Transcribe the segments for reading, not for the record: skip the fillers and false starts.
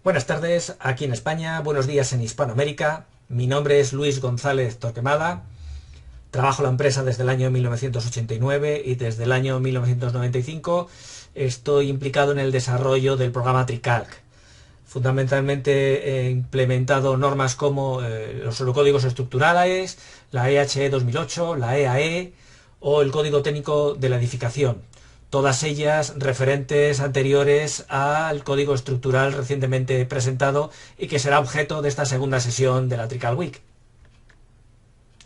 Buenas tardes aquí en España, buenos días en Hispanoamérica. Mi nombre es Luis González Torquemada. Trabajo en la empresa desde el año 1989 y desde el año 1995 estoy implicado en el desarrollo del programa TRICALC. Fundamentalmente he implementado normas como los pseudocódigos estructurales, la EHE 2008, la EAE o el Código Técnico de la Edificación. Todas ellas referentes anteriores al código estructural recientemente presentado y que será objeto de esta segunda sesión de la TRICALC Week.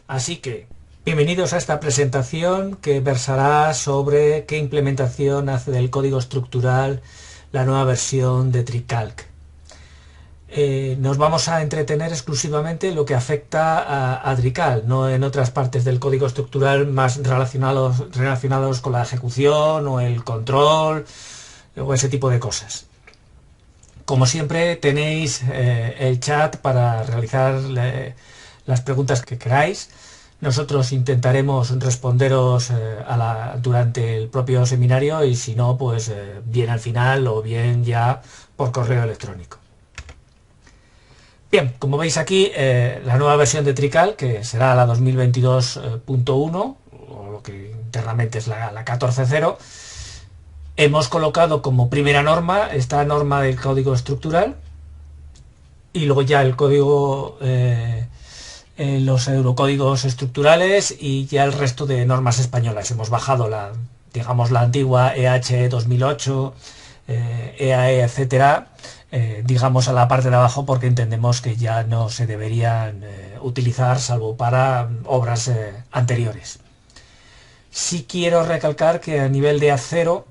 Así que, bienvenidos a esta presentación que versará sobre qué implementación hace del código estructural la nueva versión de TRICALC. Nos vamos a entretener exclusivamente en lo que afecta a TRICALC, no en otras partes del código estructural más relacionados con la ejecución o el control o ese tipo de cosas. Como siempre tenéis el chat para realizar las preguntas que queráis. Nosotros intentaremos responderos durante el propio seminario y si no, pues bien al final o bien ya por correo electrónico. Bien, como veis aquí, la nueva versión de TRICALC, que será la 2022.1, o lo que internamente es la 14.0, hemos colocado como primera norma esta norma del código estructural y luego ya el código, los eurocódigos estructurales y ya el resto de normas españolas. Hemos bajado la antigua EHE 2008, EAE, etcétera, digamos a la parte de abajo porque entendemos que ya no se deberían utilizar salvo para obras anteriores. Sí quiero recalcar que a nivel de A0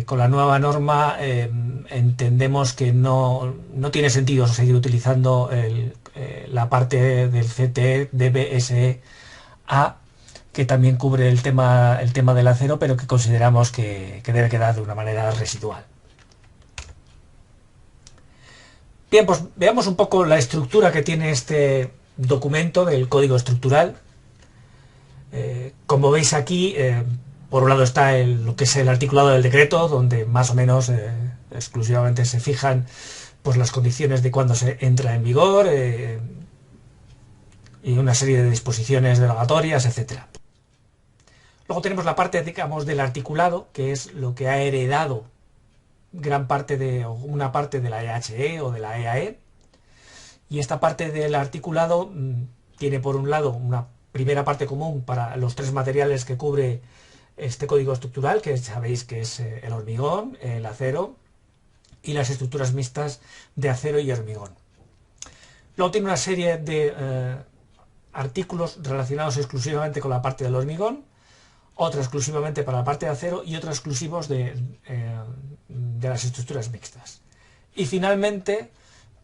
con la nueva norma entendemos que no tiene sentido seguir utilizando la parte del CTE DBSE-A que también cubre el tema del acero, pero que consideramos que debe quedar de una manera residual. Bien, pues veamos un poco la estructura que tiene este documento del código estructural. Como veis aquí, por un lado está lo que es el articulado del decreto, donde más o menos exclusivamente se fijan pues, las condiciones de cuándo se entra en vigor y una serie de disposiciones derogatorias, etcétera. Luego tenemos la parte, digamos, del articulado, que es lo que ha heredado una parte de la EHE o de la EAE. Y esta parte del articulado tiene por un lado una primera parte común para los tres materiales que cubre este código estructural, que sabéis que es el hormigón, el acero y las estructuras mixtas de acero y hormigón. Luego tiene una serie de artículos relacionados exclusivamente con la parte del hormigón, otra exclusivamente para la parte de acero y otros exclusivos de las estructuras mixtas. Y finalmente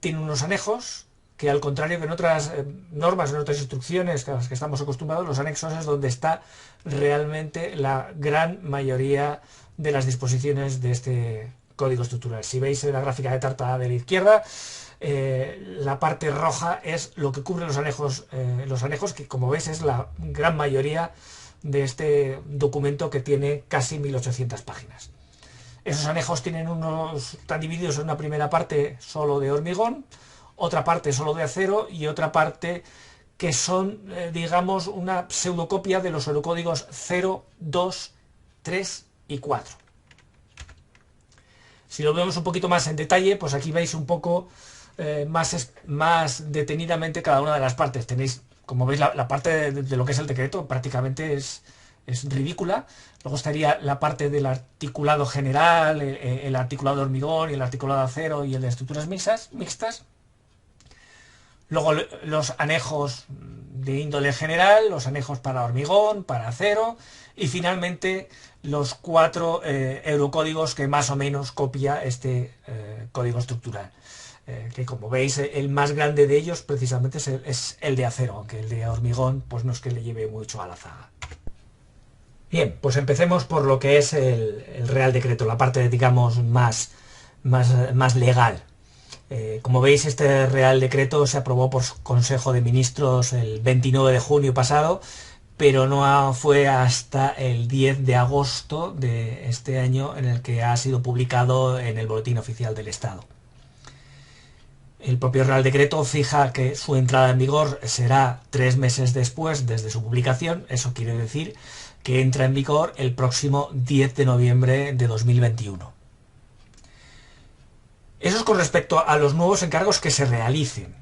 tiene unos anejos que, al contrario que en otras normas, en otras instrucciones a las que estamos acostumbrados, los anexos es donde está realmente la gran mayoría de las disposiciones de este código estructural. Si veis en la gráfica de tarta de la izquierda, la parte roja es lo que cubre los anejos que, como veis, es la gran mayoría de este documento que tiene casi 1800 páginas. Esos anejos están divididos en una primera parte solo de hormigón, otra parte solo de acero y otra parte que son, digamos, una pseudocopia de los eurocódigos 0, 2, 3 y 4. Si lo vemos un poquito más en detalle, pues aquí veis un poco más detenidamente cada una de las partes. Tenéis, como veis, la parte de lo que es el decreto prácticamente es ridícula. Luego estaría la parte del articulado general, el articulado de hormigón y el articulado de acero y el de estructuras mixtas. Luego los anejos de índole general, los anejos para hormigón, para acero y finalmente los 4 eurocódigos que más o menos copia este código estructural. Que como veis el más grande de ellos precisamente es el de acero, aunque el de hormigón pues no es que le lleve mucho a la zaga. Bien, pues empecemos por lo que es el Real Decreto, la parte, digamos, más legal. Como veis, este Real Decreto se aprobó por Consejo de Ministros el 29 de junio pasado, pero no fue hasta el 10 de agosto de este año en el que ha sido publicado en el Boletín Oficial del Estado. El propio Real Decreto fija que su entrada en vigor será 3 meses después desde su publicación. Eso quiere decir que entra en vigor el próximo 10 de noviembre de 2021. Eso es con respecto a los nuevos encargos que se realicen.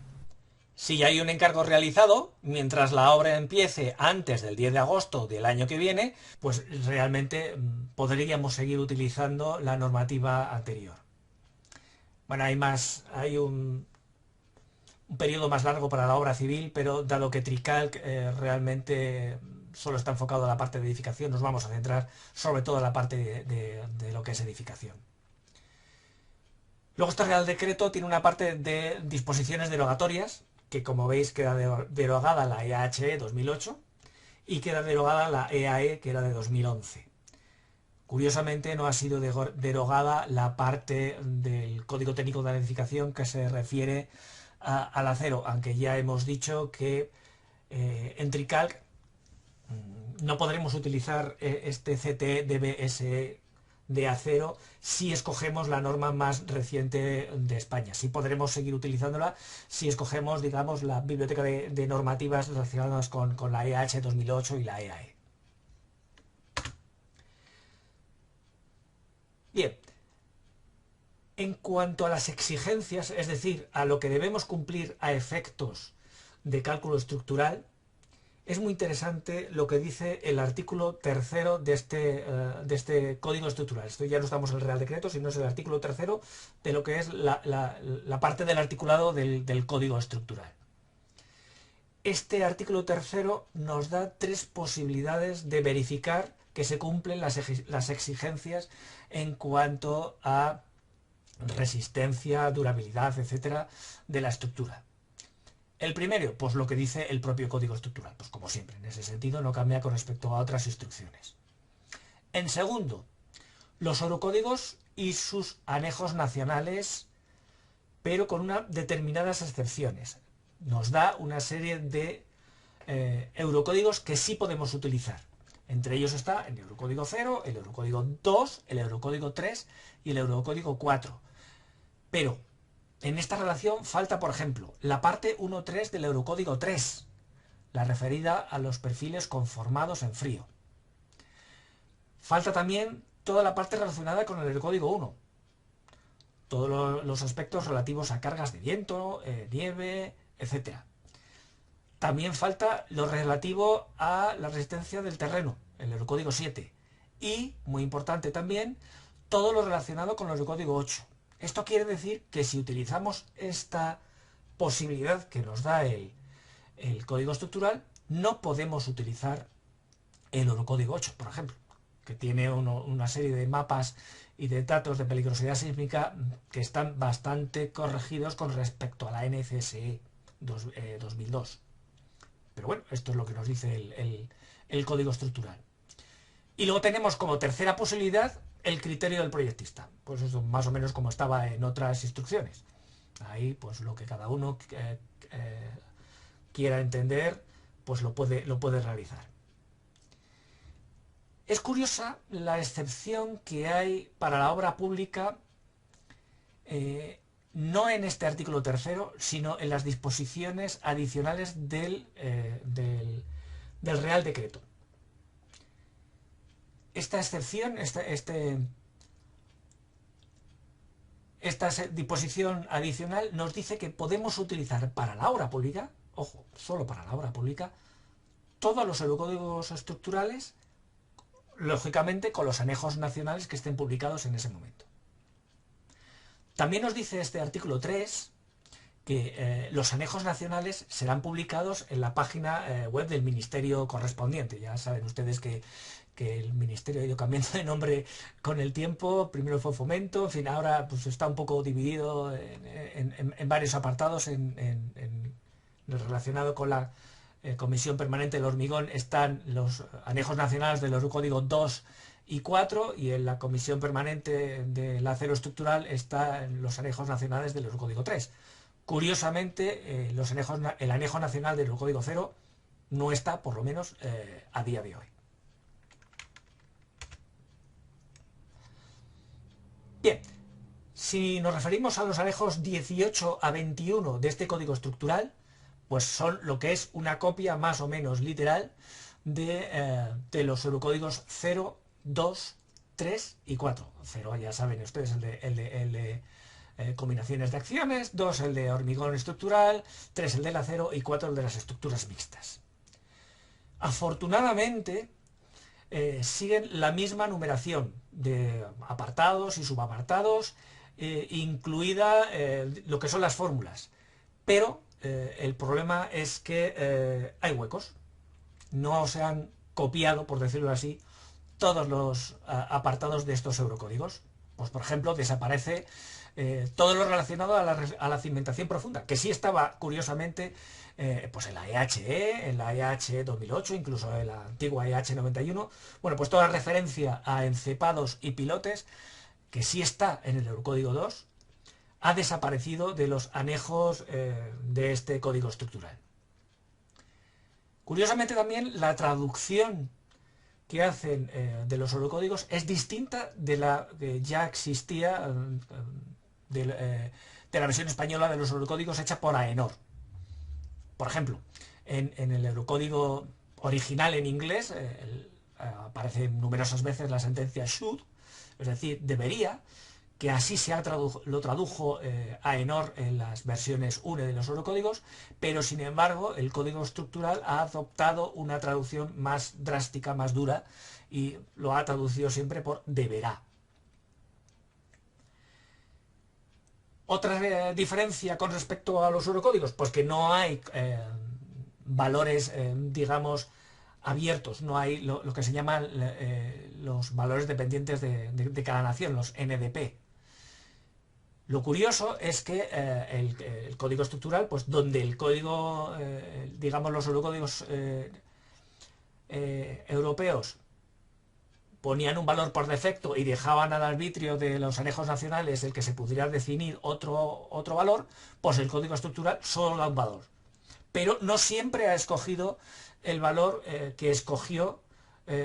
Si hay un encargo realizado, mientras la obra empiece antes del 10 de agosto del año que viene, pues realmente podríamos seguir utilizando la normativa anterior. Bueno, hay un periodo más largo para la obra civil, pero dado que Tricalc realmente solo está enfocado a la parte de edificación, nos vamos a centrar sobre todo en la parte de lo que es edificación. Luego este Real Decreto tiene una parte de disposiciones derogatorias, que como veis queda derogada la EHE 2008 y queda derogada la EAE, que era de 2011. Curiosamente no ha sido derogada la parte del Código Técnico de la Edificación que se refiere al acero, aunque ya hemos dicho que en Tricalc no podremos utilizar este CTE DBSE de acero si escogemos la norma más reciente de España. Sí podremos seguir utilizándola si escogemos, digamos, la biblioteca de normativas relacionadas con la EH 2008 y la EAE. Bien, en cuanto a las exigencias, es decir, a lo que debemos cumplir a efectos de cálculo estructural, es muy interesante lo que dice el artículo tercero de este código estructural. Esto ya no estamos en el Real Decreto, sino es el artículo tercero de lo que es la parte del articulado del código estructural. Este artículo tercero nos da 3 posibilidades de verificar que se cumplen las exigencias en cuanto a resistencia, durabilidad, etcétera, de la estructura. El primero, pues lo que dice el propio código estructural, pues como siempre, en ese sentido no cambia con respecto a otras instrucciones. En segundo, los eurocódigos y sus anejos nacionales, pero con determinadas excepciones. Nos da una serie de eurocódigos que sí podemos utilizar. Entre ellos está el Eurocódigo 0, el Eurocódigo 2, el Eurocódigo 3 y el Eurocódigo 4. Pero en esta relación falta, por ejemplo, la parte 1.3 del Eurocódigo 3, la referida a los perfiles conformados en frío. Falta también toda la parte relacionada con el Eurocódigo 1, todos los aspectos relativos a cargas de viento, nieve, etc. También falta lo relativo a la resistencia del terreno, el Eurocódigo 7. Y, muy importante también, todo lo relacionado con el Eurocódigo 8. Esto quiere decir que si utilizamos esta posibilidad que nos da el código estructural, no podemos utilizar el Eurocódigo 8, por ejemplo, que tiene una serie de mapas y de datos de peligrosidad sísmica que están bastante corregidos con respecto a la NCSE 2002. Pero bueno, esto es lo que nos dice el código estructural. Y luego tenemos como tercera posibilidad el criterio del proyectista. Pues eso más o menos como estaba en otras instrucciones. Ahí pues lo que cada uno quiera entender, pues lo puede realizar. Es curiosa la excepción que hay para la obra pública, no en este artículo tercero, sino en las disposiciones adicionales del Real Decreto. Esta excepción, esta disposición adicional nos dice que podemos utilizar para la obra pública, ojo, solo para la obra pública, todos los eurocódigos estructurales, lógicamente con los anejos nacionales que estén publicados en ese momento. También nos dice este artículo 3 que los anejos nacionales serán publicados en la página web del ministerio correspondiente. Ya saben ustedes que el ministerio ha ido cambiando de nombre con el tiempo. Primero fue Fomento, en fin, ahora pues está un poco dividido en varios apartados. Relacionado con la Comisión Permanente del Hormigón están los anejos nacionales del Eurocódigo 2 y 4, y en la Comisión Permanente del Acero Estructural están los anejos nacionales del Eurocódigo 3. Curiosamente, el anejo nacional del Eurocódigo 0 no está, por lo menos, a día de hoy. Bien, Si nos referimos a los anejos 18 a 21 de este código estructural, pues son lo que es una copia más o menos literal de los eurocódigos 0, 2, 3 y 4. 0, ya saben ustedes, el de combinaciones de acciones, 2 el de hormigón estructural, 3 el del acero y 4 el de las estructuras mixtas. Afortunadamente, siguen la misma numeración de apartados y subapartados, incluida lo que son las fórmulas. Pero el problema es que hay huecos. No se han copiado, por decirlo así, todos los apartados de estos eurocódigos. Pues, por ejemplo, desaparece todo lo relacionado a la cimentación profunda, que sí estaba, curiosamente, pues en la EHE, en la EHE 2008, incluso en la antigua EH 91. Bueno, pues toda referencia a encepados y pilotes, que sí está en el Eurocódigo 2, ha desaparecido de los anejos de este código estructural. Curiosamente también la traducción que hacen de los eurocódigos es distinta de la que ya existía de la versión española de los eurocódigos hecha por AENOR. Por ejemplo, en el eurocódigo original en inglés aparece numerosas veces la sentencia should, es decir, debería, que así lo tradujo AENOR en las versiones UNE de los eurocódigos, pero sin embargo el código estructural ha adoptado una traducción más drástica, más dura, y lo ha traducido siempre por deberá. Otra diferencia con respecto a los eurocódigos, pues que no hay valores, digamos, abiertos, no hay lo que se llaman los valores dependientes de cada nación, los NDP. Lo curioso es que el código estructural, pues donde el código, digamos, los eurocódigos europeos ponían un valor por defecto y dejaban al arbitrio de los anejos nacionales el que se pudiera definir otro valor, pues el código estructural solo da un valor. Pero no siempre ha escogido el valor que escogió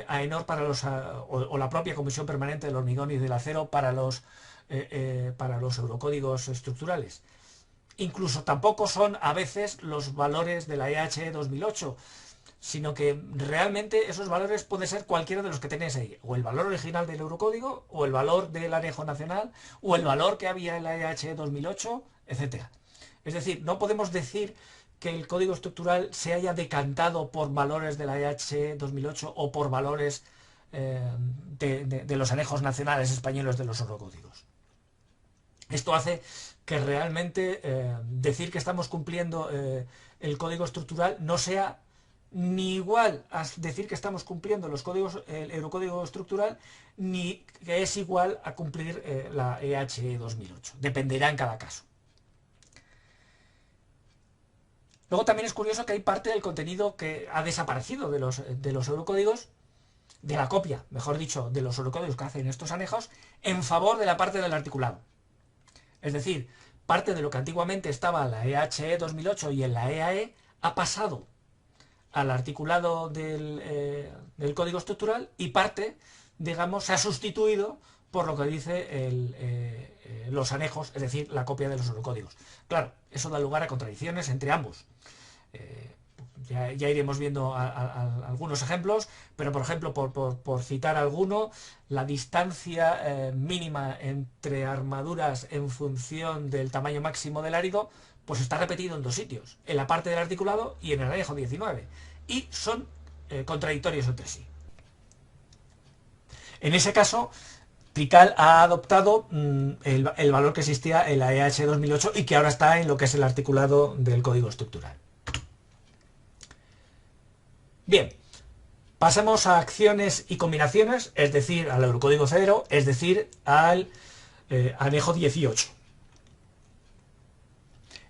AENOR para o la propia Comisión Permanente del Hormigón y del Acero para los eurocódigos estructurales. Incluso tampoco son a veces los valores de la EHE 2008, sino que realmente esos valores pueden ser cualquiera de los que tenéis ahí, o el valor original del eurocódigo, o el valor del anejo nacional, o el valor que había en la EHE 2008, etc. Es decir, no podemos decir que el código estructural se haya decantado por valores de la EHE 2008 o por valores de los anejos nacionales españoles de los eurocódigos. Esto hace que realmente decir que estamos cumpliendo el código estructural no sea ni igual a decir que estamos cumpliendo el eurocódigo estructural, ni que es igual a cumplir la EHE 2008. Dependerá en cada caso. Luego también es curioso que hay parte del contenido que ha desaparecido de los eurocódigos, de la copia, mejor dicho, de los eurocódigos que hacen estos anejos, en favor de la parte del articulado. Es decir, parte de lo que antiguamente estaba en la EHE 2008 y en la EAE ha pasado al articulado del código estructural, y parte, digamos, se ha sustituido por lo que dice los anejos, es decir, la copia de los eurocódigos. Claro, eso da lugar a contradicciones entre ambos. Ya iremos viendo algunos ejemplos, pero por ejemplo, por citar alguno, la distancia mínima entre armaduras en función del tamaño máximo del árido, pues está repetido en dos sitios, en la parte del articulado y en el anejo 19, y son contradictorios entre sí. En ese caso, Pical ha adoptado el valor que existía en la EHE 2008 y que ahora está en lo que es el articulado del código estructural. Bien, pasamos a acciones y combinaciones, es decir, al eurocódigo 0, es decir, al anejo 18.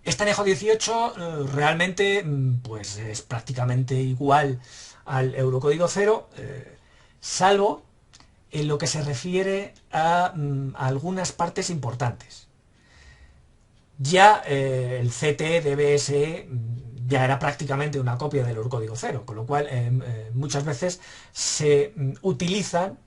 Este anejo 18 realmente pues es prácticamente igual al eurocódigo 0, salvo en lo que se refiere a algunas partes importantes. Ya el CTE de BSE ya era prácticamente una copia del eurocódigo 0, con lo cual muchas veces se utilizan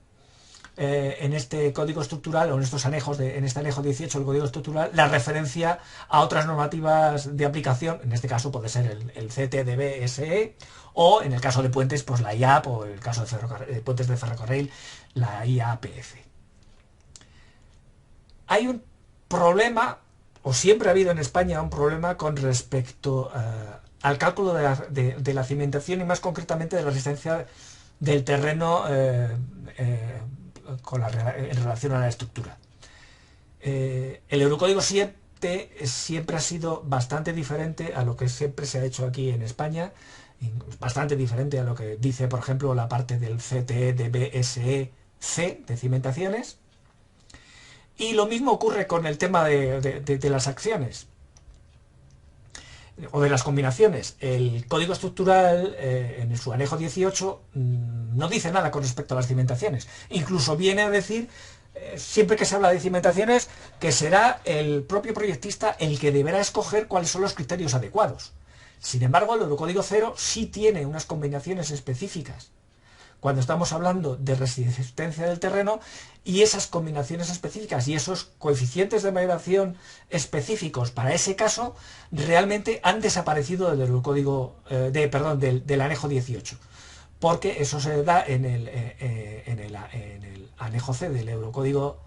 en este código estructural, o en estos anejos, en este anejo 18 del código estructural, la referencia a otras normativas de aplicación, en este caso puede ser el CTDB-SE, o en el caso de puentes, pues la IAP, o en el caso de puentes de ferrocarril, la IAPF. Hay un problema, o siempre ha habido en España un problema con respecto al cálculo de la cimentación y más concretamente de la resistencia del terreno en relación a la estructura. El Eurocódigo 7 siempre ha sido bastante diferente a lo que siempre se ha hecho aquí en España, bastante diferente a lo que dice, por ejemplo, la parte del CTE de BSE-C de cimentaciones. Y lo mismo ocurre con el tema de las acciones o de las combinaciones. El código estructural en su anejo 18 no dice nada con respecto a las cimentaciones. Incluso viene a decir, siempre que se habla de cimentaciones, que será el propio proyectista el que deberá escoger cuáles son los criterios adecuados. Sin embargo, el Eurocódigo 0 sí tiene unas combinaciones específicas cuando estamos hablando de resistencia del terreno, y esas combinaciones específicas y esos coeficientes de variación específicos para ese caso realmente han desaparecido del Eurocódigo, del anejo 18, porque eso se da en el anejo C del Eurocódigo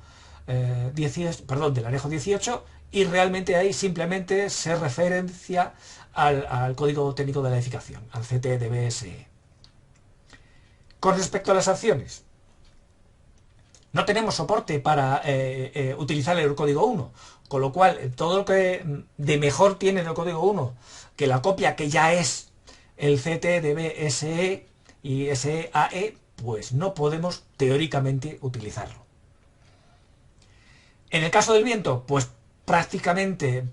del anejo 18, y realmente ahí simplemente se referencia al Código Técnico de la Edificación, al CTDBSE. Con respecto a las acciones, no tenemos soporte para utilizar el Eurocódigo 1, con lo cual todo lo que de mejor tiene el Eurocódigo 1, que la copia que ya es el CTDBSE y SEAE, pues no podemos teóricamente utilizarlo. En el caso del viento, pues prácticamente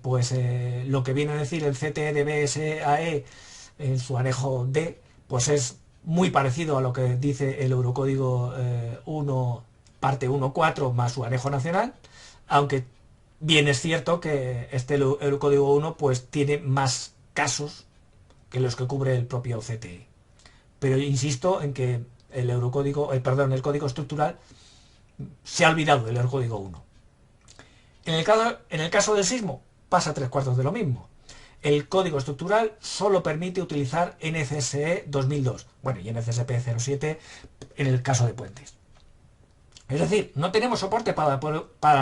lo que viene a decir el CTDBSEAE en su anejo D, pues es muy parecido a lo que dice el Eurocódigo 1, parte 1.4 más su anejo nacional, aunque bien es cierto que este Eurocódigo 1 pues tiene más casos que los que cubre el propio CTE. Pero insisto en que el código estructural se ha olvidado del Eurocódigo 1. En el caso del sismo pasa 3/4 de lo mismo. El código estructural solo permite utilizar NCSE 2002, bueno, y NCSP 07 en el caso de puentes. Es decir, no tenemos soporte para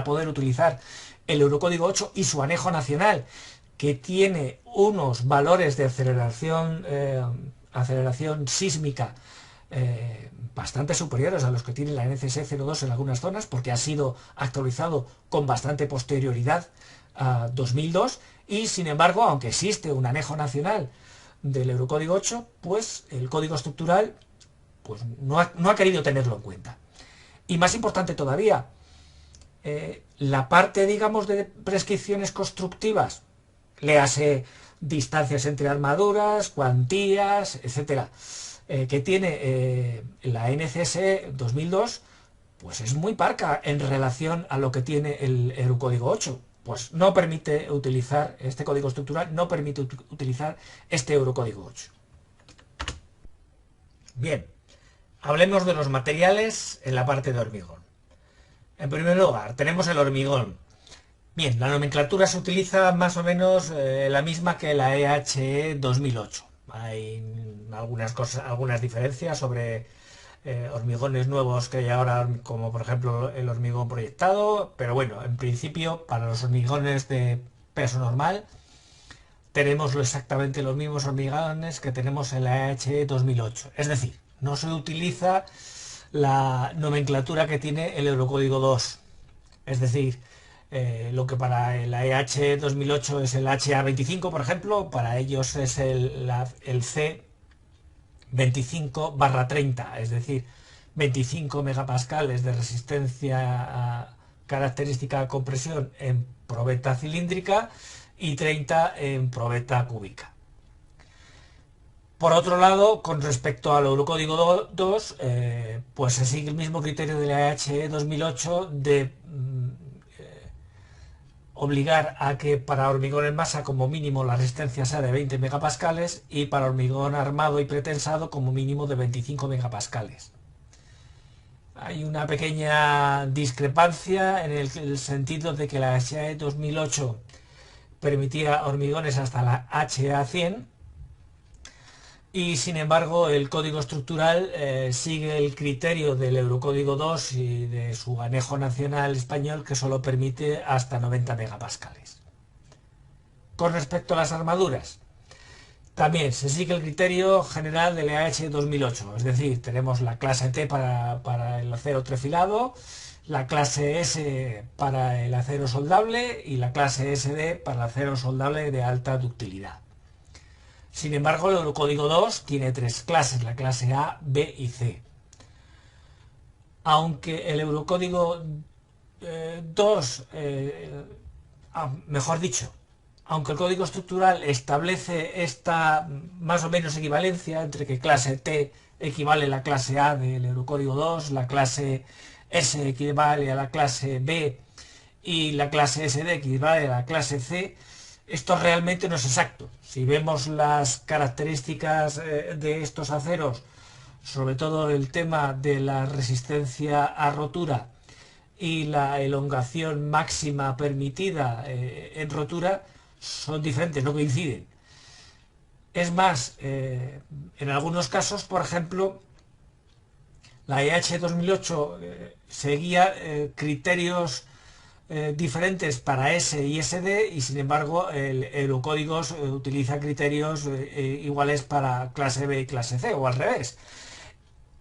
poder utilizar el Eurocódigo 8 y su anejo nacional, que tiene unos valores de aceleración sísmica bastante superiores a los que tiene la NCSE 02 en algunas zonas, porque ha sido actualizado con bastante posterioridad a 2002, y sin embargo, aunque existe un anejo nacional del Eurocódigo 8, pues el código estructural pues no ha querido tenerlo en cuenta. Y más importante todavía, la parte, digamos, de prescripciones constructivas, léase distancias entre armaduras, cuantías, etcétera, que tiene la NCSE 2002, pues es muy parca en relación a lo que tiene el Eurocódigo 8. Pues no permite utilizar este código estructural, no permite utilizar este Eurocódigo 8. Bien, hablemos de los materiales en la parte de hormigón. En primer lugar, tenemos el hormigón. Bien, la nomenclatura se utiliza más o menos la misma que la EHE 2008. Hay algunas diferencias sobre hormigones nuevos que hay ahora, como por ejemplo el hormigón proyectado, pero bueno, en principio para los hormigones de peso normal tenemos exactamente los mismos hormigones que tenemos en la EHE 2008. Es decir, no se utiliza la nomenclatura que tiene el Eurocódigo 2. Es decir, lo que para la EHE 2008 es el HA25, por ejemplo, para ellos es el C25/30, es decir, 25 megapascales de resistencia característica de compresión en probeta cilíndrica y 30 en probeta cúbica. Por otro lado, con respecto al Eurocódigo 2, pues se sigue el mismo criterio de la EHE 2008 de obligar a que para hormigón en masa como mínimo la resistencia sea de 20 megapascales y para hormigón armado y pretensado como mínimo de 25 megapascales. Hay una pequeña discrepancia en el sentido de que la SAE 2008 permitía hormigones hasta la HA100 y sin embargo el código estructural sigue el criterio del Eurocódigo 2 y de su anejo nacional español que solo permite hasta 90 megapascales. Con respecto a las armaduras, también se sigue el criterio general del EAH 2008, es decir, tenemos la clase T para el acero trefilado, la clase S para el acero soldable y la clase SD para el acero soldable de alta ductilidad. Sin embargo, el Eurocódigo 2 tiene tres clases, la clase A, B y C. Aunque el Eurocódigo 2, mejor dicho, aunque el código estructural establece esta más o menos equivalencia entre que clase T equivale a la clase A del Eurocódigo 2, la clase S equivale a la clase B y la clase SD equivale a la clase C, esto realmente no es exacto. Si vemos las características de estos aceros, sobre todo el tema de la resistencia a rotura y la elongación máxima permitida en rotura, son diferentes, no coinciden. Es más, en algunos casos, por ejemplo, la EH 2008 seguía criterios diferentes para S y SD y sin embargo el Eurocódigos utiliza criterios iguales para clase B y clase C o al revés.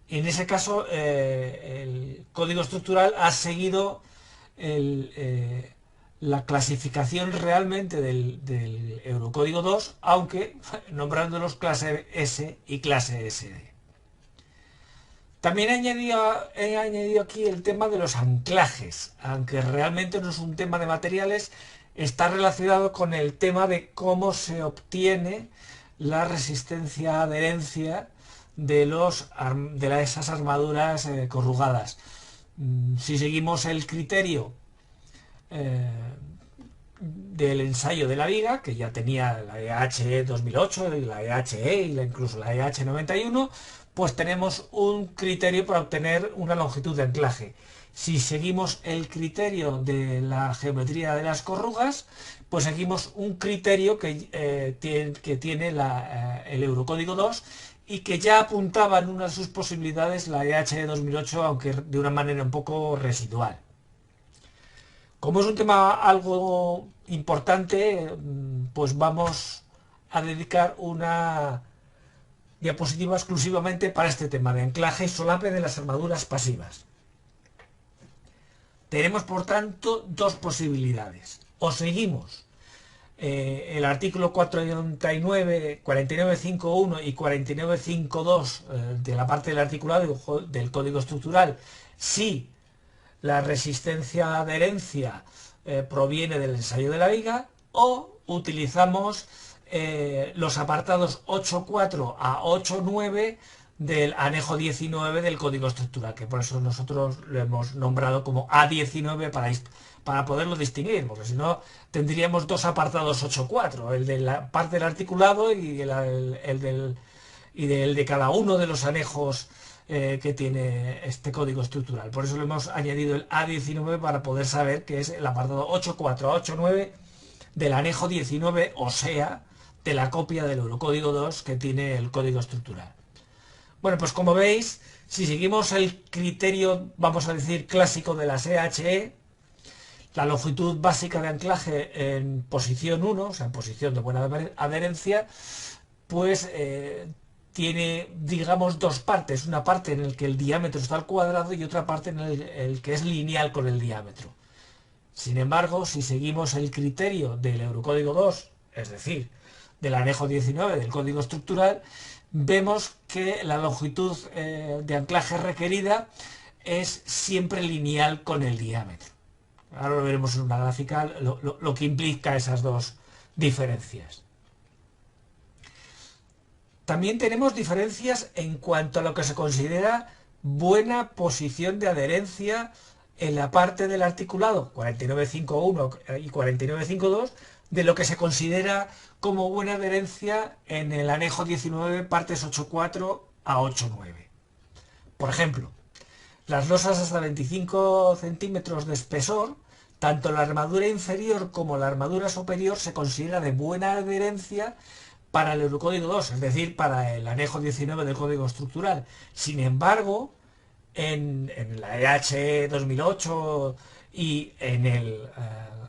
En ese caso el código estructural ha seguido la clasificación realmente del Eurocódigo 2, aunque nombrándolos clase S y clase SD. También he añadido aquí el tema de los anclajes, aunque realmente no es un tema de materiales, está relacionado con el tema de cómo se obtiene la resistencia a adherencia de esas armaduras corrugadas. Si seguimos el criterio del ensayo de la viga, que ya tenía la EH 2008, y la EHE y incluso la EH 91, pues tenemos un criterio para obtener una longitud de anclaje. Si seguimos el criterio de la geometría de las corrugas, pues seguimos un criterio que tiene el Eurocódigo 2 y que ya apuntaba en una de sus posibilidades la EH 2008, aunque de una manera un poco residual. Como es un tema algo importante, pues vamos a dedicar una diapositiva exclusivamente para este tema de anclaje y solape de las armaduras pasivas. Tenemos, por tanto, dos posibilidades. O seguimos el artículo 49, 49.5.1 y 49.5.2 de la parte del articulado del Código Estructural, si la resistencia a adherencia proviene del ensayo de la viga, o utilizamos los apartados 8.4 a 8.9 del anejo 19 del Código Estructural, que por eso nosotros lo hemos nombrado como A19 para poderlo distinguir, porque si no tendríamos dos apartados 8.4, el de la parte del articulado y el de cada uno de los anejos que tiene este código estructural. Por eso le hemos añadido el A19 para poder saber que es el apartado 8.4 a 8.9 del anejo 19, o sea, de la copia del Eurocódigo 2 que tiene el código estructural. Bueno, pues como veis, si seguimos el criterio, vamos a decir, clásico de las EHE, la longitud básica de anclaje en posición 1, o sea, en posición de buena adherencia, pues tiene, digamos, dos partes. Una parte en la que el diámetro está al cuadrado y otra parte en el que es lineal con el diámetro. Sin embargo, si seguimos el criterio del Eurocódigo 2, es decir, del anejo 19 del código estructural, vemos que la longitud de anclaje requerida es siempre lineal con el diámetro. Ahora lo veremos en una gráfica lo que implica esas dos diferencias. También tenemos diferencias en cuanto a lo que se considera buena posición de adherencia en la parte del articulado 49.5.1 y 49.5.2 de lo que se considera como buena adherencia en el anejo 19, partes 8.4 a 8.9. Por ejemplo, Las losas hasta 25 centímetros de espesor, tanto la armadura inferior como la armadura superior se considera de buena adherencia para el Eurocódigo 2, es decir, para el anejo 19 del Código Estructural. Sin embargo, en la EHE 2008 y en el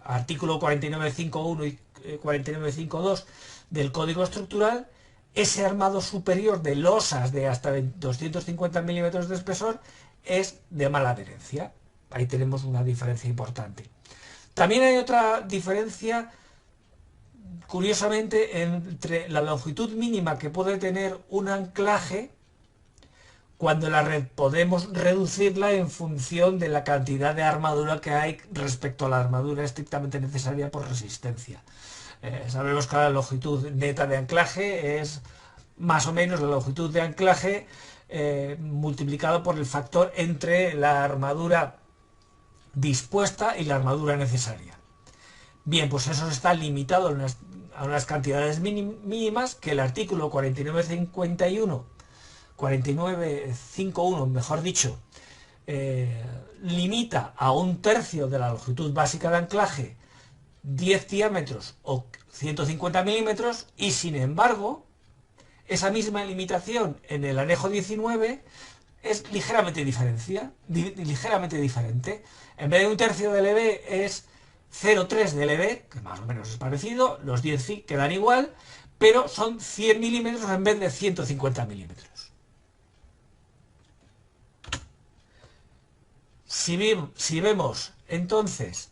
artículo 49.5.1 y 49.5.2 del Código Estructural, ese armado superior de losas de hasta 250 milímetros de espesor es de mala adherencia. Ahí tenemos una diferencia importante. También hay otra diferencia, curiosamente, entre la longitud mínima que puede tener un anclaje cuando la red podemos reducirla en función de la cantidad de armadura que hay respecto a la armadura estrictamente necesaria por resistencia. Sabemos que la longitud neta de anclaje es más o menos la longitud de anclaje multiplicado por el factor entre la armadura dispuesta y la armadura necesaria. Bien, pues eso está limitado a unas cantidades mínimas que el artículo 49.51, mejor dicho, limita a 1/3 de la longitud básica de anclaje 10 diámetros o 150 milímetros, y sin embargo esa misma limitación en el anejo 19 es ligeramente diferente. En vez de 1/3 de LB es 0,3 de LB, que más o menos es parecido, los 10 Fi quedan igual, pero son 100 milímetros en vez de 150 milímetros. Si vemos entonces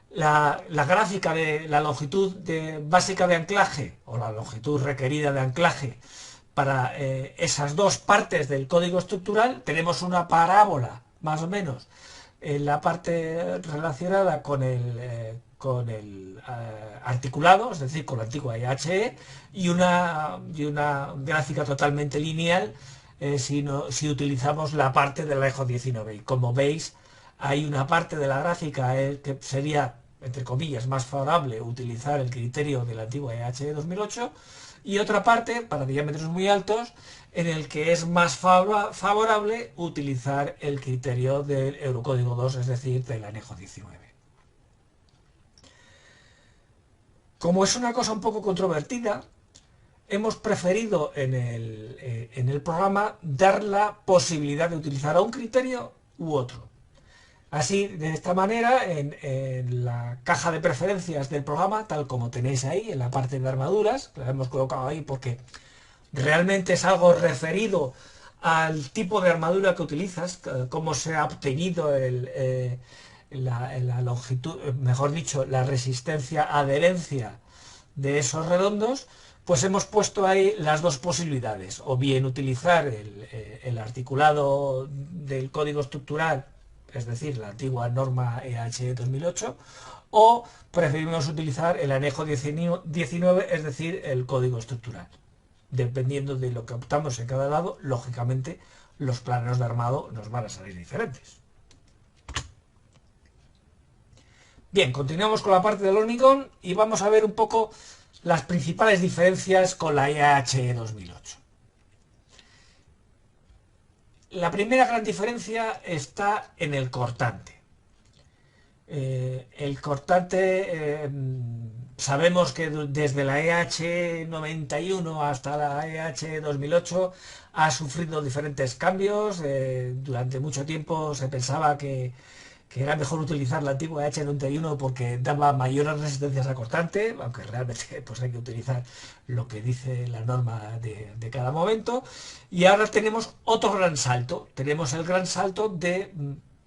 la gráfica de la longitud básica de anclaje o la longitud requerida de anclaje para esas dos partes del código estructural, tenemos una parábola más o menos en la parte relacionada con el articulado, es decir, con la antigua EHE, y una gráfica totalmente lineal si utilizamos la parte del anejo 19. Y como veis, hay una parte de la gráfica que sería, entre comillas, más favorable utilizar el criterio de la antigua EHE 2008, y otra parte, para diámetros muy altos, en el que es más favorable utilizar el criterio del Eurocódigo 2, es decir, del anejo 19. Como es una cosa un poco controvertida, hemos preferido en el programa dar la posibilidad de utilizar a un criterio u otro. Así, de esta manera, en la caja de preferencias del programa, tal como tenéis ahí, en la parte de armaduras, la hemos colocado ahí porque realmente es algo referido al tipo de armadura que utilizas, cómo se ha obtenido la longitud, mejor dicho, la resistencia, adherencia de esos redondos. Pues hemos puesto ahí las dos posibilidades, o bien utilizar el articulado del código estructural, es decir, la antigua norma EHE 2008, o preferimos utilizar el anejo 19, es decir, el código estructural. Dependiendo de lo que optamos en cada lado, lógicamente los planos de armado nos van a salir diferentes. Bien, continuamos con la parte del hormigón y vamos a ver un poco las principales diferencias con la EHE 2008. La primera gran diferencia está en el cortante. El cortante, sabemos que desde la EHE 91 hasta la EHE 2008 ha sufrido diferentes cambios. Durante mucho tiempo se pensaba que era mejor utilizar la antigua EHE 91 porque daba mayores resistencias a cortante, aunque realmente pues hay que utilizar lo que dice la norma de cada momento. Y ahora tenemos otro gran salto. Tenemos el gran salto de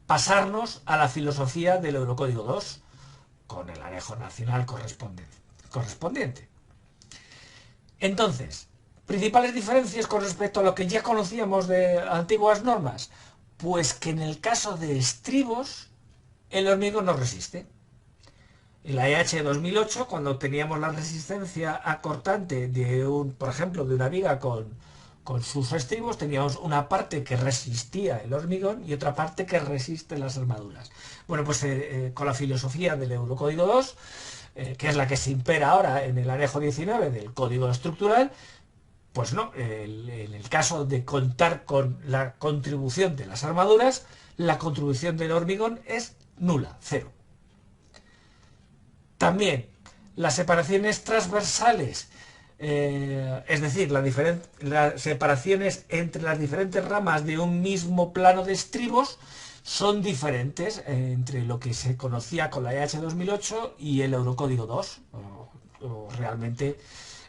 pasarnos a la filosofía del Eurocódigo 2 con el anejo nacional correspondiente. Entonces, principales diferencias con respecto a lo que ya conocíamos de antiguas normas. Pues que en el caso de estribos el hormigón no resiste. En la EHE 2008, cuando teníamos la resistencia a cortante por ejemplo, de una viga con sus estribos, teníamos una parte que resistía el hormigón y otra parte que resiste las armaduras. Bueno, pues con la filosofía del Eurocódigo 2, que es la que se impera ahora en el anejo 19 del Código Estructural, Pues no, en el caso de contar con la contribución de las armaduras, la contribución del hormigón es nula, cero. También las separaciones transversales, es decir, las separaciones entre las diferentes ramas de un mismo plano de estribos son diferentes entre lo que se conocía con la EH 2008 y el Eurocódigo 2, o realmente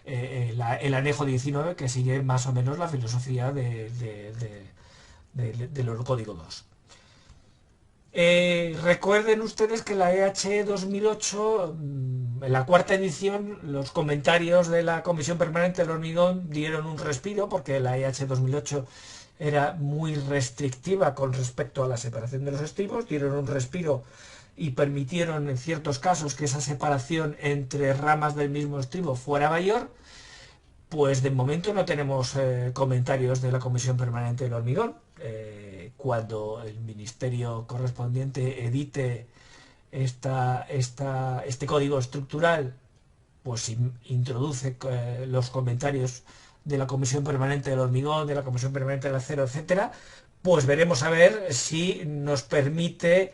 el anejo 19, que sigue más o menos la filosofía del Eurocódigo 2. Recuerden ustedes que la EH 2008, en la cuarta edición, los comentarios de la Comisión Permanente del Hormigón dieron un respiro, porque la EH 2008 era muy restrictiva con respecto a la separación de los estribos, dieron un respiro y permitieron en ciertos casos que esa separación entre ramas del mismo estribo fuera mayor. Pues de momento no tenemos comentarios de la Comisión Permanente del Hormigón. Cuando el ministerio correspondiente edite este código estructural, pues introduce los comentarios de la Comisión Permanente del Hormigón, de la Comisión Permanente del Acero, etcétera, pues veremos a ver si nos permite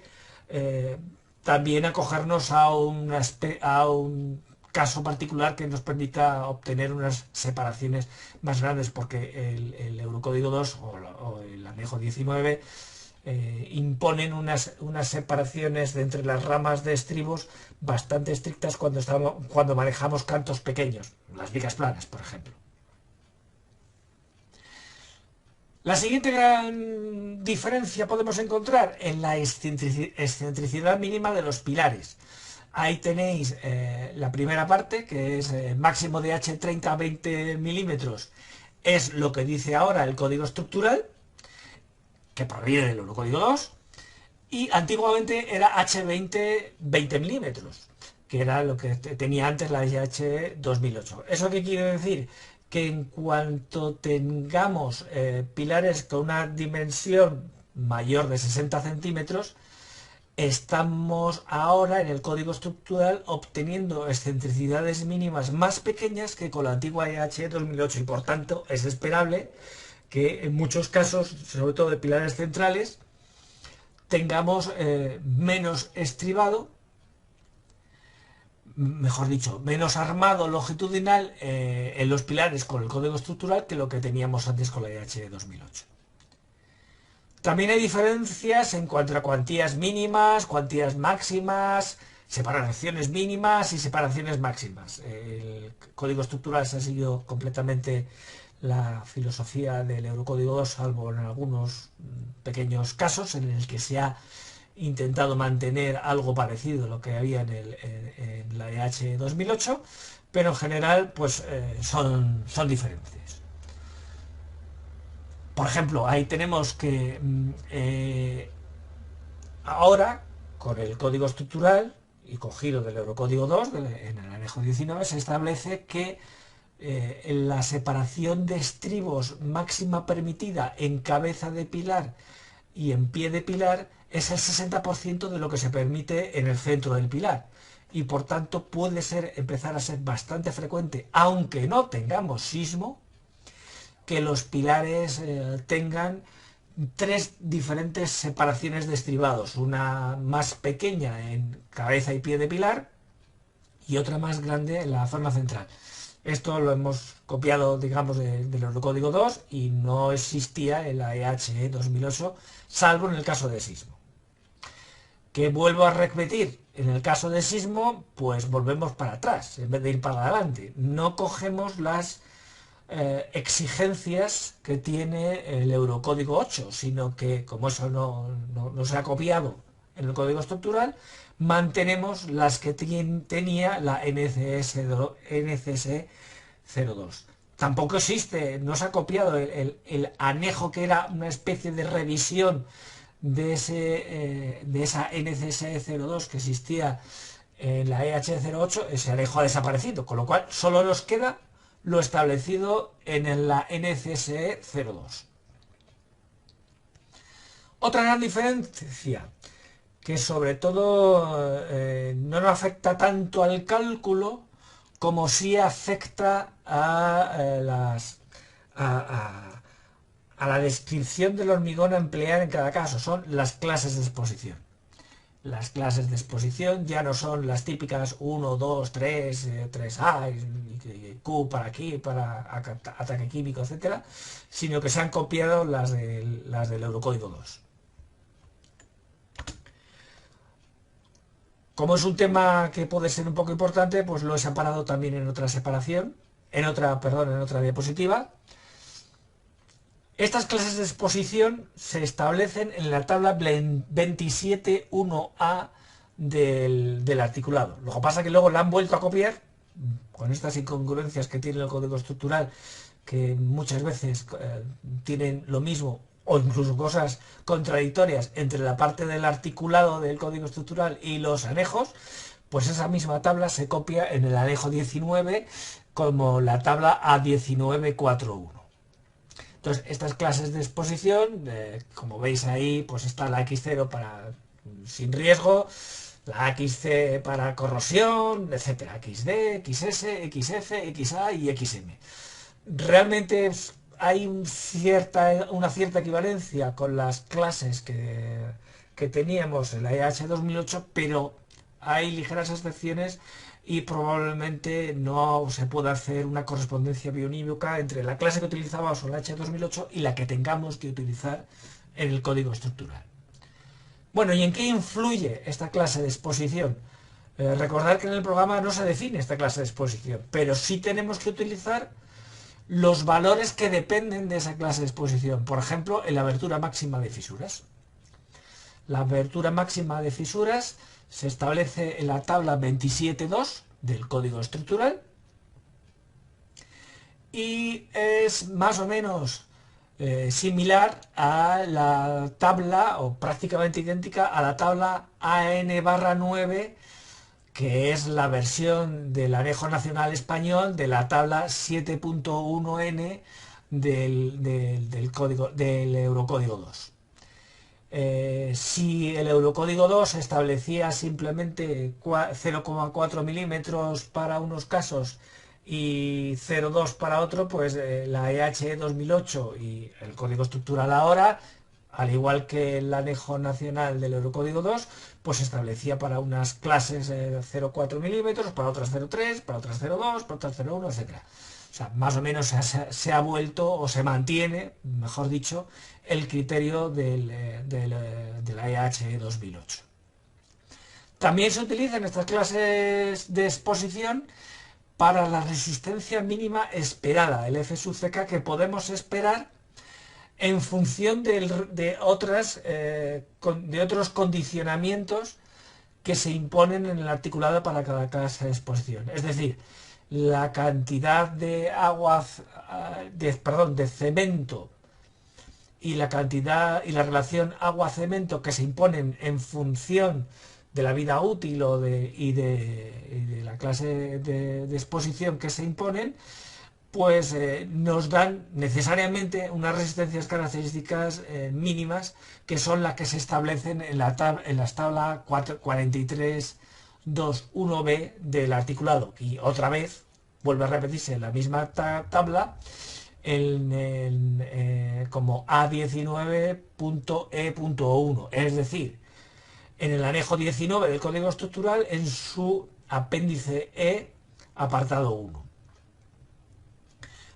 también acogernos a un caso particular que nos permita obtener unas separaciones más grandes, porque el Eurocódigo 2 o el anejo 19 imponen unas separaciones de entre las ramas de estribos bastante estrictas cuando manejamos cantos pequeños, las vigas planas, por ejemplo. La siguiente gran diferencia podemos encontrar en la excentricidad mínima de los pilares. Ahí tenéis la primera parte, que es máximo de H30 a 20 milímetros, es lo que dice ahora el código estructural, que proviene del Eurocódigo 2, y antiguamente era H20 20 milímetros, que era lo que tenía antes la IH 2008. ¿Eso qué quiere decir? Que en cuanto tengamos pilares con una dimensión mayor de 60 centímetros, estamos ahora en el código estructural obteniendo excentricidades mínimas más pequeñas que con la antigua EH 2008, y por tanto es esperable que en muchos casos, sobre todo de pilares centrales, tengamos menos estribado, mejor dicho, menos armado longitudinal en los pilares con el código estructural que lo que teníamos antes con la EH 2008. También hay diferencias en cuanto a cuantías mínimas, cuantías máximas, separaciones mínimas y separaciones máximas. El código estructural se ha seguido completamente la filosofía del Eurocódigo 2, salvo en algunos pequeños casos en el que se ha intentado mantener algo parecido a lo que había en la EH 2008, pero en general pues son diferentes. Por ejemplo, ahí tenemos que ahora, con el código estructural y cogido del Eurocódigo 2, en el anejo 19, se establece que la separación de estribos máxima permitida en cabeza de pilar y en pie de pilar es el 60% de lo que se permite en el centro del pilar, y por tanto puede empezar a ser bastante frecuente, aunque no tengamos sismo, que los pilares tengan tres diferentes separaciones de estribados, una más pequeña en cabeza y pie de pilar y otra más grande en la zona central. Esto lo hemos copiado, digamos, del Eurocódigo 2 y no existía en la EH 2008, salvo en el caso de sismo. Que vuelvo a repetir, en el caso de sismo, pues volvemos para atrás, en vez de ir para adelante. No cogemos las exigencias que tiene el Eurocódigo 8, sino que, como eso no se ha copiado en el código estructural, mantenemos las que tenía la NCS 02. Tampoco existe, no se ha copiado el anejo, que era una especie de revisión de esa NCS 02 que existía en la EH 08. Ese anejo ha desaparecido, con lo cual solo nos queda lo establecido en la NCSE 02. Otra gran diferencia, que sobre todo no nos afecta tanto al cálculo como sí afecta a a la descripción del hormigón a emplear en cada caso. Son las clases de exposición. Las clases de exposición ya no son las típicas 1, 2, 3, 3A, Q para aquí, para ataque químico, etcétera, sino que se han copiado las del Eurocódigo 2. Como es un tema que puede ser un poco importante, pues lo he separado también en otra separación, en otra diapositiva. Estas clases de exposición se establecen en la tabla 27.1a del articulado. Lo que pasa es que luego la han vuelto a copiar, con estas incongruencias que tiene el código estructural, que muchas veces tienen lo mismo o incluso cosas contradictorias entre la parte del articulado del código estructural y los anejos, pues esa misma tabla se copia en el anejo 19 como la tabla A1941. Entonces, estas clases de exposición, como veis ahí, pues está la X0 para sin riesgo, la XC para corrosión, etcétera, XD, XS, XF, XA y XM. Realmente hay una cierta equivalencia con las clases que teníamos en la EH 2008, pero hay ligeras excepciones y probablemente no se pueda hacer una correspondencia bionívoca entre la clase que utilizábamos en la EH 2008 y la que tengamos que utilizar en el código estructural. Bueno, ¿y en qué influye esta clase de exposición? Recordar que en el programa no se define esta clase de exposición, pero sí tenemos que utilizar los valores que dependen de esa clase de exposición. Por ejemplo, en la abertura máxima de fisuras. La abertura máxima de fisuras se establece en la tabla 27.2 del código estructural y es más o menos similar a la tabla, o prácticamente idéntica a la tabla AN/9, que es la versión del anejo nacional español de la tabla 7.1n del Eurocódigo 2. Si el Eurocódigo 2 establecía simplemente 0,4 milímetros para unos casos y 0,2 para otro, pues la EH 2008 y el código estructural ahora, al igual que el anejo nacional del Eurocódigo 2, pues establecía para unas clases 0,4 milímetros, para otras 0,3, para otras 0,2, para otras 0,1, etc. O sea, más o menos se ha vuelto, o se mantiene, mejor dicho, el criterio de la EH 2008. También se utilizan estas clases de exposición para la resistencia mínima esperada, el F sub CK, que podemos esperar en función de otros condicionamientos que se imponen en el articulado para cada clase de exposición. Es decir, la cantidad de de cemento y la cantidad y la relación agua-cemento que se imponen en función de la vida útil y de la clase de exposición que se imponen, pues nos dan necesariamente unas resistencias características mínimas, que son las que se establecen en las tablas 43.2.1b del articulado. Y otra vez vuelve a repetirse la misma tabla como A19.E.1, es decir, en el anejo 19 del código estructural, en su apéndice E, apartado 1.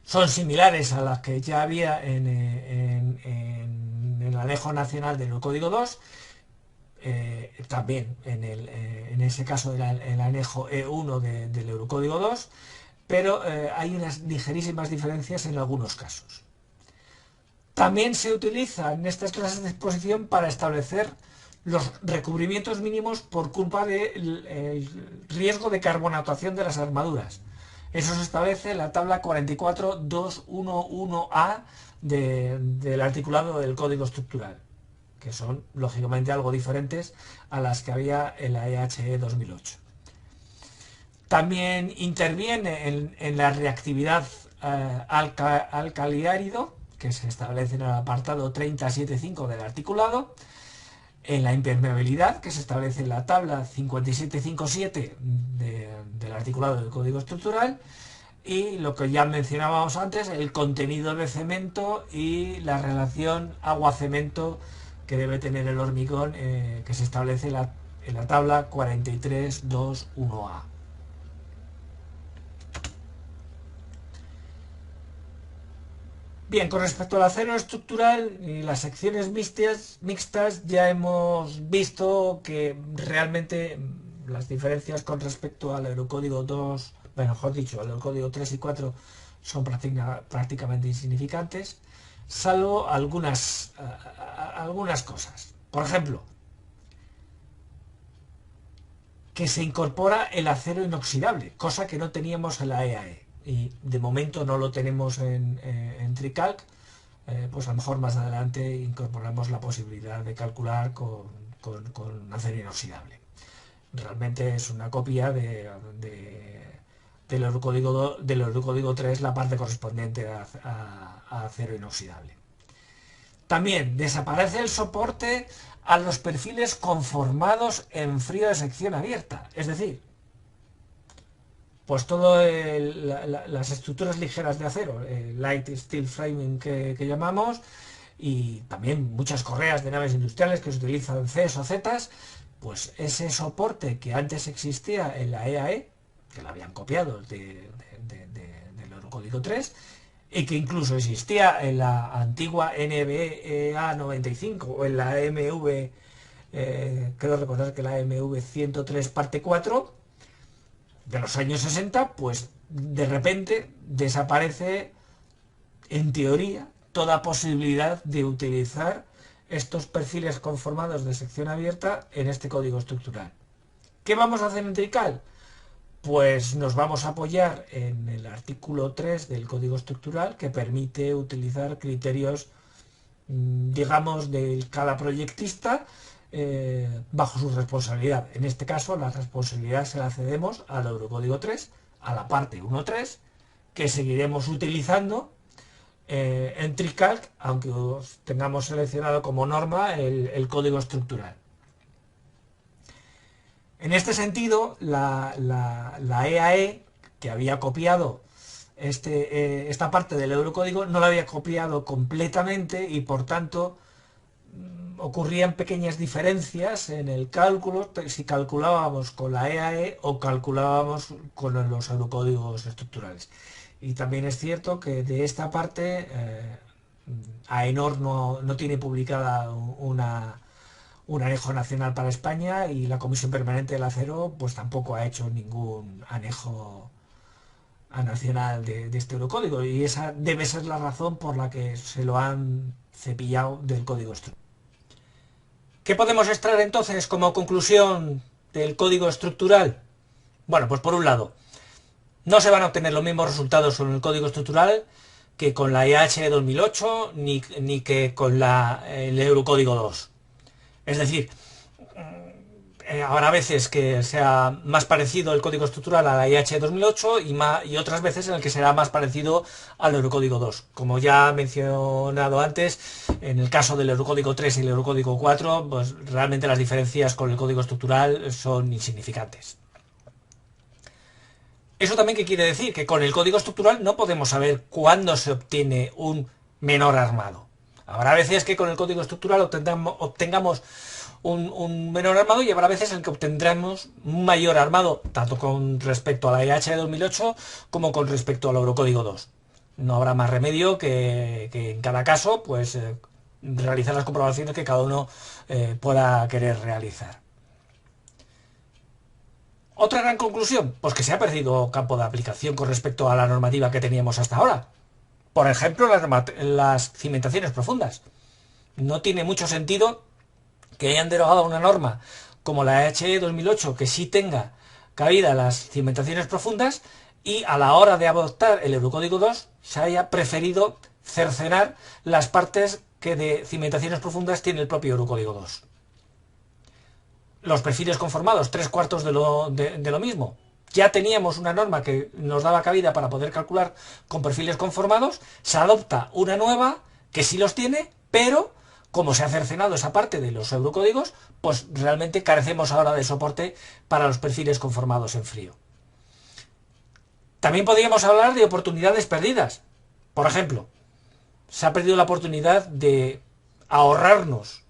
Son similares a las que ya había en el anejo nacional del código 2, también en ese caso era el anejo E1 del Eurocódigo 2, pero hay unas ligerísimas diferencias en algunos casos. También se utilizan estas clases de exposición para establecer los recubrimientos mínimos por culpa del riesgo de carbonatación de las armaduras. Eso se establece en la tabla 44.211a del articulado del código estructural, que son lógicamente algo diferentes a las que había en la EHE 2008. También interviene en la reactividad álcali-árido, que se establece en el apartado 30.7.5 del articulado, en la impermeabilidad, que se establece en la tabla 57.5.7 del articulado del código estructural, y lo que ya mencionábamos antes, el contenido de cemento y la relación agua-cemento que debe tener el hormigón, que se establece en la tabla 43.2.1a. Bien, con respecto al acero estructural y las secciones mixtas, ya hemos visto que realmente las diferencias con respecto al Eurocódigo 2, bueno, mejor dicho, al Eurocódigo 3 y 4 son prácticamente insignificantes, salvo algunas cosas. Por ejemplo, que se incorpora el acero inoxidable, cosa que no teníamos en la EAE. Y de momento no lo tenemos en TreeCalc, pues a lo mejor más adelante incorporamos la posibilidad de calcular con acero inoxidable. Realmente es una copia del Eurocódigo 3, la parte correspondiente a acero inoxidable. También desaparece el soporte a los perfiles conformados en frío de sección abierta, es decir, pues todas las estructuras ligeras de acero, light steel framing que llamamos, y también muchas correas de naves industriales que se utilizan Cs o Zs, pues ese soporte que antes existía en la EAE, que lo habían copiado del Eurocódigo 3, y que incluso existía en la antigua NBEA 95 o en la MV, creo recordar que la MV 103 parte 4, de los años 60, pues de repente desaparece, en teoría, toda posibilidad de utilizar estos perfiles conformados de sección abierta en este código estructural. ¿Qué vamos a hacer en TreeCalc? Pues nos vamos a apoyar en el artículo 3 del código estructural, que permite utilizar criterios, digamos, de cada proyectista, bajo su responsabilidad. En este caso, la responsabilidad se la cedemos al Eurocódigo 3, a la parte 1.3, que seguiremos utilizando en TreeCalc, aunque tengamos seleccionado como norma el código estructural. En este sentido, la EAE, que había copiado esta parte del Eurocódigo, no la había copiado completamente y por tanto ocurrían pequeñas diferencias en el cálculo si calculábamos con la EAE o calculábamos con los Eurocódigos estructurales. Y también es cierto que de esta parte AENOR no tiene publicada un anejo nacional para España, y la Comisión Permanente del Acero pues tampoco ha hecho ningún anejo nacional de este Eurocódigo, y esa debe ser la razón por la que se lo han cepillado del código estructural. ¿Qué podemos extraer entonces como conclusión del código estructural? Bueno, pues por un lado, no se van a obtener los mismos resultados con el código estructural que con la EH 2008 ni que con el Eurocódigo 2. Es decir, habrá veces que sea más parecido el código estructural a la IH 2008 y otras veces en el que será más parecido al Eurocódigo 2. Como ya he mencionado antes, en el caso del Eurocódigo 3 y el Eurocódigo 4, pues realmente las diferencias con el código estructural son insignificantes. ¿Eso también qué quiere decir? Que con el código estructural no podemos saber cuándo se obtiene un menor armado. Habrá veces que con el código estructural obtengamos un menor armado, y habrá veces en que obtendremos un mayor armado, tanto con respecto a la IH de 2008 como con respecto al Eurocódigo 2. No habrá más remedio que en cada caso pues realizar las comprobaciones que cada uno pueda querer realizar. Otra gran conclusión, pues que se ha perdido campo de aplicación con respecto a la normativa que teníamos hasta ahora. Por ejemplo, las cimentaciones profundas. No tiene mucho sentido que hayan derogado una norma como la HE 2008 que sí tenga cabida las cimentaciones profundas, y a la hora de adoptar el Eurocódigo 2 se haya preferido cercenar las partes que de cimentaciones profundas tiene el propio Eurocódigo 2. Los perfiles conformados, 3/4 de lo mismo. Ya teníamos una norma que nos daba cabida para poder calcular con perfiles conformados, se adopta una nueva que sí los tiene, pero como se ha cercenado esa parte de los eurocódigos, pues realmente carecemos ahora de soporte para los perfiles conformados en frío. También podríamos hablar de oportunidades perdidas. Por ejemplo, se ha perdido la oportunidad de ahorrarnos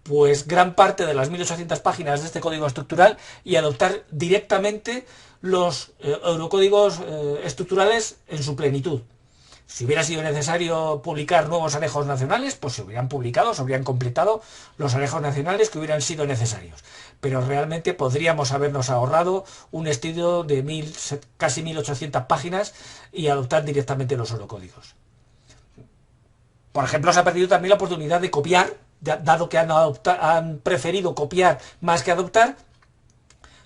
pues gran parte de las 1800 páginas de este código estructural y adoptar directamente los eurocódigos estructurales en su plenitud. Si hubiera sido necesario publicar nuevos anejos nacionales, pues se hubieran publicado, se habrían completado los anejos nacionales que hubieran sido necesarios. Pero realmente podríamos habernos ahorrado un estudio de casi 1800 páginas y adoptar directamente los eurocódigos. Por ejemplo, se ha perdido también la oportunidad de copiar, dado que han preferido copiar más que adoptar,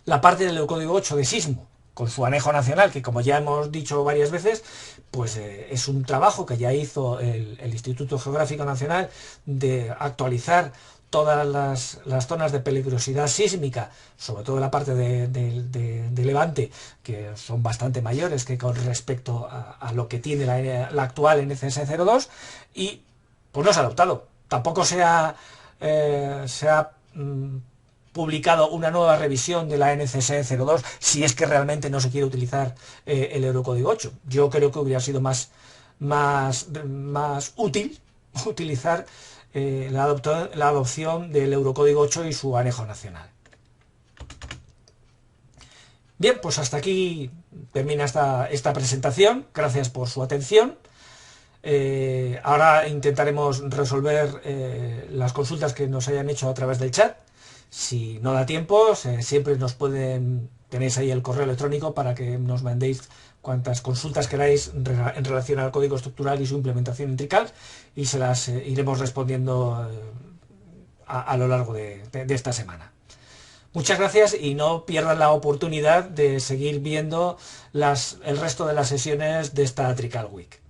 la parte del Eurocódigo 8 de Sismo, con su anejo nacional, que como ya hemos dicho varias veces, pues es un trabajo que ya hizo el Instituto Geográfico Nacional de actualizar todas las zonas de peligrosidad sísmica, sobre todo la parte de Levante, que son bastante mayores que con respecto a lo que tiene la actual NCS 02, y pues no se ha adoptado. Tampoco se ha publicado una nueva revisión de la NCS 02 si es que realmente no se quiere utilizar el Eurocódigo 8. Yo creo que hubiera sido más útil utilizar la adopción del Eurocódigo 8 y su anejo nacional. Bien, pues hasta aquí termina esta presentación. Gracias por su atención. Ahora intentaremos resolver las consultas que nos hayan hecho a través del chat. Si no da tiempo, siempre tenéis ahí el correo electrónico para que nos mandéis cuantas consultas queráis en relación al código estructural y su implementación en Trical, y se las iremos respondiendo a lo largo de esta semana. Muchas gracias y no pierdan la oportunidad de seguir viendo el resto de las sesiones de esta Trical Week.